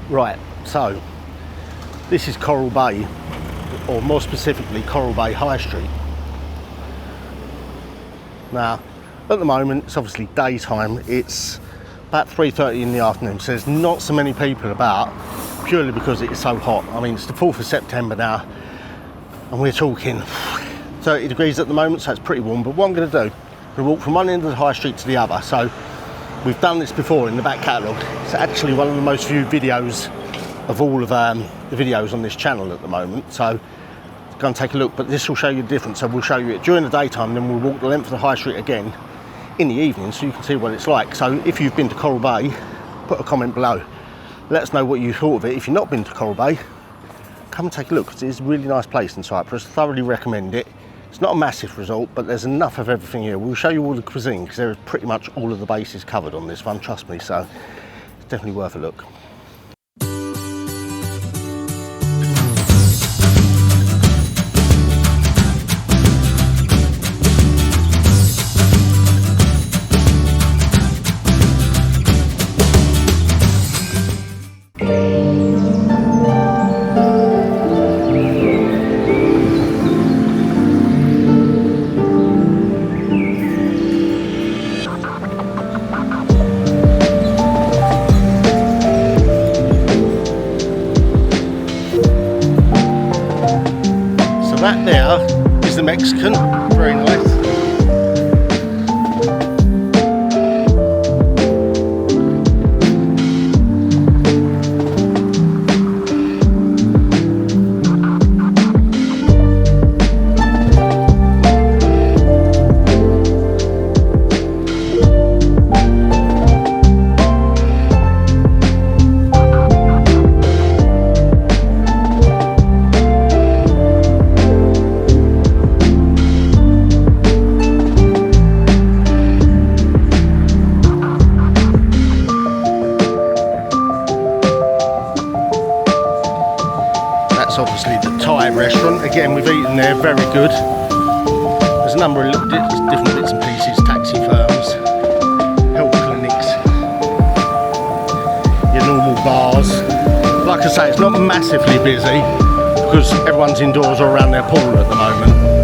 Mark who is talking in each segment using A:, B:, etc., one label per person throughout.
A: Right, so this is Coral Bay, or more specifically Coral Bay High Street. Now, at the moment, it's obviously daytime. It's about 3:30 in the afternoon, so there's not so many people about, purely because it is so hot. I mean, it's the 4th of September now, and we're talking 30 degrees at the moment, so it's pretty warm. But what I'm going to do, I'm going to walk from one end of the high street to the other. So we've done this before in the back catalogue. It's actually one of the most viewed videos of all of the videos on this channel at the moment. So go and take a look, but this will show you the difference. So we'll show you it during the daytime, then we'll walk the length of the high street again in the evening, so you can see what it's like. So if you've been to Coral Bay, put a comment below. Let us know what you thought of it. If you've not been to Coral Bay, come and take a look, because it's a really nice place in Cyprus. Thoroughly recommend it. It's not a massive resort, but there's enough of everything here. We'll show you all the cuisine, because there is pretty much all of the bases covered on this one, trust me. So it's definitely worth a look. That there is the Mexican, very nice. Obviously the Thai restaurant, again we've eaten there, very good. There's a number of little different bits and pieces, taxi firms, health clinics, your normal bars. Like I say, it's not massively busy because everyone's indoors or around their pool at the moment.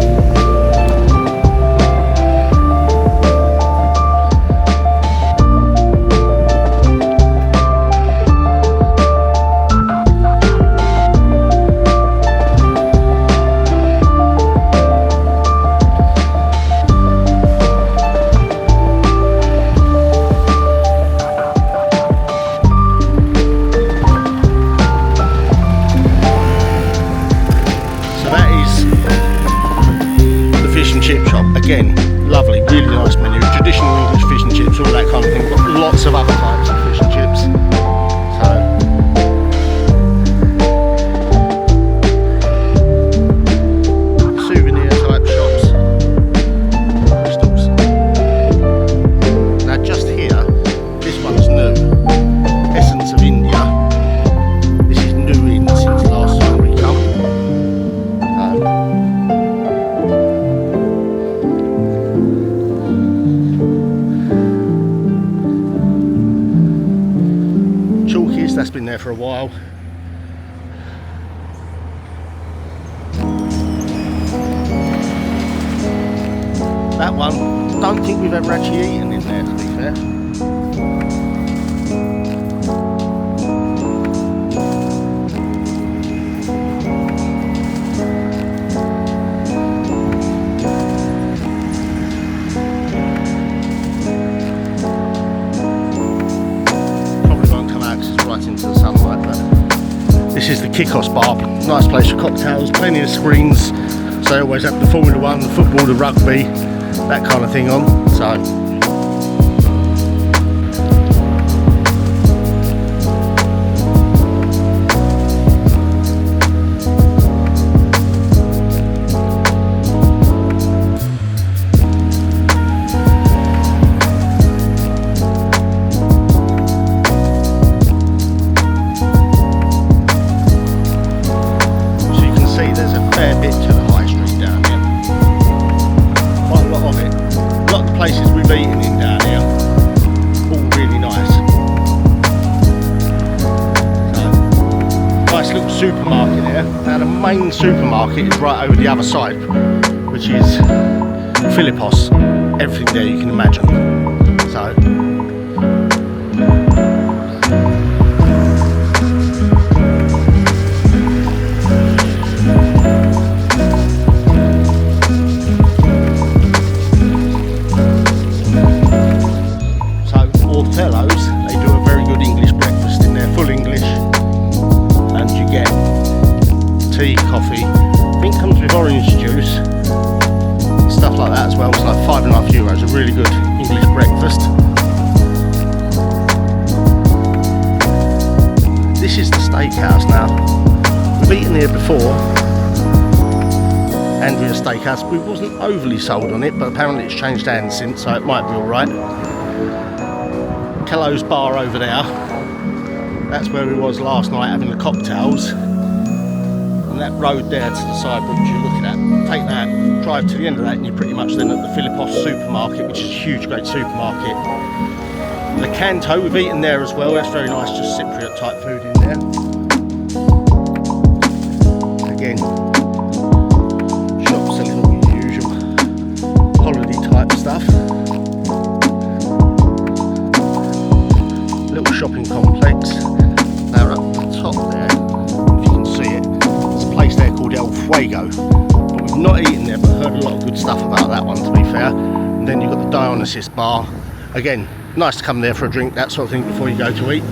A: Again, lovely, really nice menu, traditional English fish and chips, all that kind of thing. Got lots of other types of fish and chips. So, souvenir type shops, crystals. Now just here, this one's new, Essence of India. This is new in since last time we come. That's been there for a while. That one, don't think we've ever actually eaten in there, to be fair. Into the sunlight, but this is the Cyprus bar. Nice place for cocktails, plenty of screens, so they always have the Formula 1, the football, the rugby, that kind of thing on. So fair bit to the high street down here. Quite a lot of it. A lot of the places we've been little supermarket there. Now the main supermarket is right over the other side, which is Philippos. Everything there you can imagine. So they do a very good English breakfast in there, full English, and you get tea, coffee, I think comes with orange juice, stuff like that as well. It's like €5.50, a really good English breakfast. This is the Steakhouse now. We've eaten here before, Andrea Steakhouse. We wasn't overly sold on it, but apparently it's changed hands since, so it might be alright. Kello's bar over there, that's where we was last night having the cocktails, and that road there to the side which you're looking at, take that, drive to the end of that and you're pretty much then at the Philippos supermarket, which is a huge great supermarket. The Canto, we've eaten there as well, that's very nice, just Cypriot type food in there. Again, shops selling all the usual holiday type stuff. Shopping complex. Now up the top there, if you can see it, there's a place there called El Fuego. But we've not eaten there, but heard a lot of good stuff about that one, to be fair. And then you've got the Dionysus bar. Again, nice to come there for a drink, that sort of thing, before you go to eat.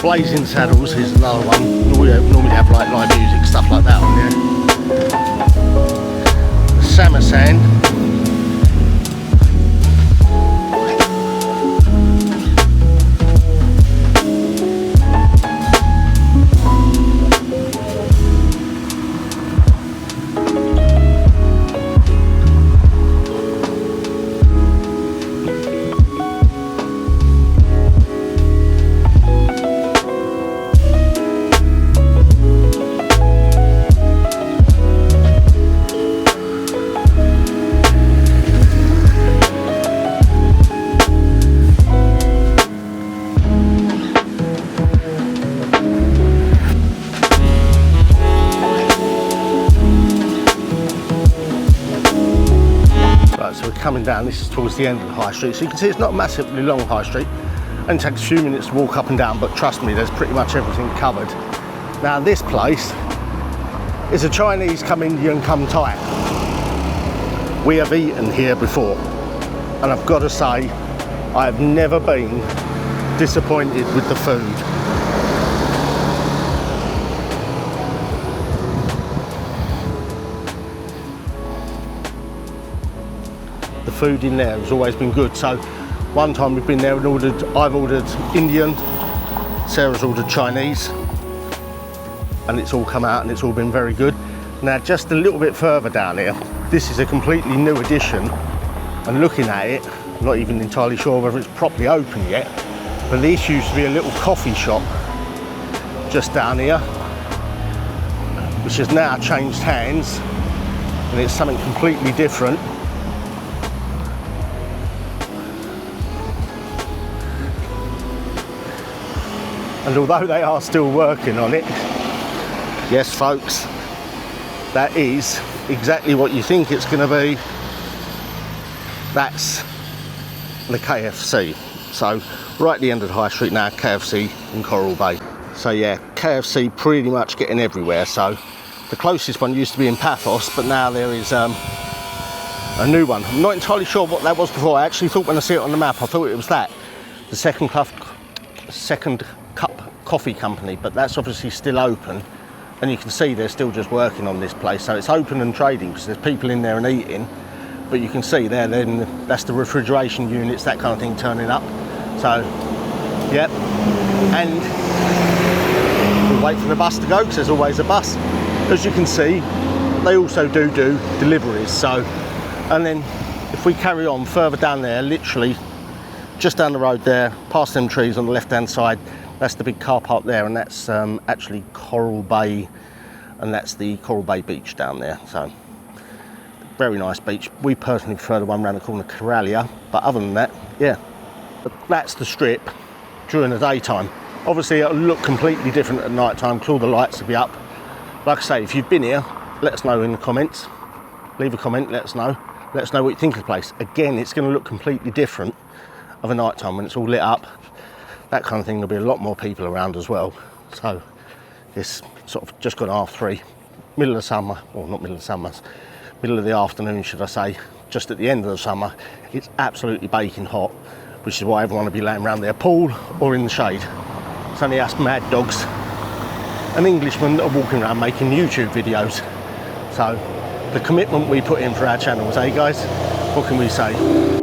A: Blazing Saddles is another one. Normally have like live music, stuff like that on there. Samosan. So we're coming down, this is towards the end of the high street, so you can see it's not a massively long high street, only takes a few minutes to walk up and down, but trust me, there's pretty much everything covered. Now this place is a Chinese come Indian come Thai. We have eaten here before, and I've got to say I have never been disappointed with the food. The food in there has always been good. So one time we've been there and I've ordered Indian, Sarah's ordered Chinese, and it's all come out and it's all been very good. Now just a little bit further down here, this is a completely new addition, and looking at it, I'm not even entirely sure whether it's properly open yet, but this used to be a little coffee shop just down here, which has now changed hands and it's something completely different. And although they are still working on it, yes folks, that is exactly what you think it's going to be. That's the KFC. So right at the end of the high street now, KFC in Coral Bay. So yeah, KFC pretty much getting everywhere. So the closest one used to be in Paphos, but now there is a new one. I'm not entirely sure what that was before. I actually thought when I see it on the map, I thought it was that, the Second Cup Coffee Company, but that's obviously still open. and you can see they're still just working on this place. So it's open and trading because there's people in there and eating, but you can see there, then that's the refrigeration units, that kind of thing turning up. So, yep, and we'll wait for the bus to go because there's always a bus. As you can see, they also do deliveries. So, and then if we carry on further down there, literally just down the road there, past them trees on the left hand side, that's the big car park there, and that's actually Coral Bay, and that's the Coral Bay beach down there. So very nice beach. We personally prefer the one around the corner, Coralia, but other than that, yeah, that's the strip during the daytime. Obviously it'll look completely different at night time because all the lights will be up. Like I say, if you've been here, let us know in the comments. Leave a comment, let us know. Let us know what you think of the place. Again, it's going to look completely different of a night time when it's all lit up. That kind of thing. There'll be a lot more people around as well. So it's sort of just gone 3:30, middle of summer, or not middle of summer, middle of the afternoon, should I say, just at the end of the summer. It's absolutely baking hot, which is why everyone will be laying around their pool or in the shade. It's only us mad dogs and Englishmen that are walking around making YouTube videos. So the commitment we put in for our channels, eh guys? What can we say?